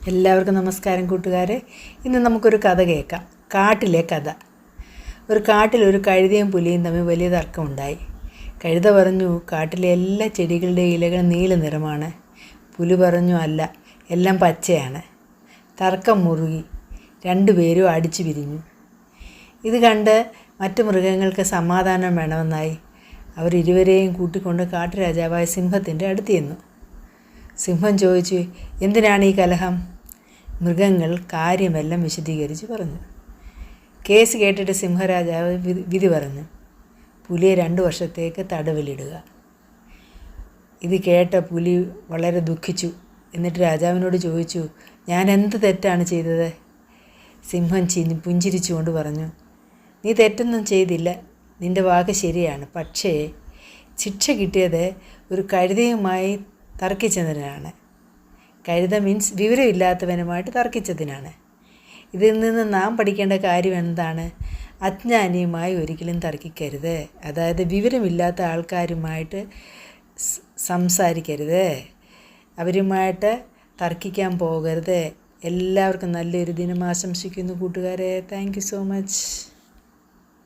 എല്ലാവർക്കും നമസ്കാരം കൂട്ടുകാരെ. ഇന്ന് നമുക്കൊരു കഥ കേൾക്കാം. കാട്ടിലെ കഥ. ഒരു കാട്ടിൽ ഒരു കഴുതയും പുലിയും തമ്മിൽ വലിയ തർക്കമുണ്ടായി. കഴുത പറഞ്ഞു, കാട്ടിലെ എല്ലാ ചെടികളുടെയും ഇലകൾ നീല നിറമാണ്. പുലി പറഞ്ഞു, അല്ല, എല്ലാം പച്ചയാണ്. തർക്കം മുറുകി. രണ്ടുപേരും അടിച്ചു പിരിഞ്ഞു. ഇത് കണ്ട് മറ്റു മൃഗങ്ങൾക്ക് സമാധാനം വേണമെന്നായി. അവർ ഇരുവരെയും കൂട്ടിക്കൊണ്ട് കാട്ടുരാജാവായ സിംഹത്തിൻ്റെ അടുത്ത് ചെന്നു. സിംഹം ചോദിച്ചു, എന്തിനാണ് ഈ കലഹം? മൃഗങ്ങൾ കാര്യമെല്ലാം വിശദീകരിച്ച് പറഞ്ഞു. കേസ് കേട്ടിട്ട് സിംഹരാജാവ് വിധി പറഞ്ഞു, പുലിയെ 2 വർഷത്തേക്ക് തടവിലിടുക. ഇത് കേട്ട പുലി വളരെ ദുഃഖിച്ചു. എന്നിട്ട് രാജാവിനോട് ചോദിച്ചു, ഞാൻ എന്ത് തെറ്റാണ് ചെയ്തത്? സിംഹം പുഞ്ചിരിച്ചുകൊണ്ട് പറഞ്ഞു, നീ തെറ്റൊന്നും ചെയ്തില്ല, നിൻ്റെ വാക്ക് ശരിയാണ്. പക്ഷേ ശിക്ഷ കിട്ടിയത് ഒരു കഴുതയുമായി തർക്കിച്ചതിനാണ്. കഴുത മീൻസ് വിവരമില്ലാത്തവനുമായിട്ട് തർക്കിച്ചതിനാണ്. ഇതിൽ നിന്ന് നാം പഠിക്കേണ്ട കാര്യം എന്താണ്? അജ്ഞാനിയുമായി ഒരിക്കലും തർക്കിക്കരുത്. അതായത് വിവരമില്ലാത്ത ആൾക്കാരുമായിട്ട് സംസാരിക്കരുത്, അവരുമായിട്ട് തർക്കിക്കാൻ പോകരുത്. എല്ലാവർക്കും നല്ലൊരു ദിനം ആശംസിക്കുന്നു കൂട്ടുകാരെ. Thank you so much.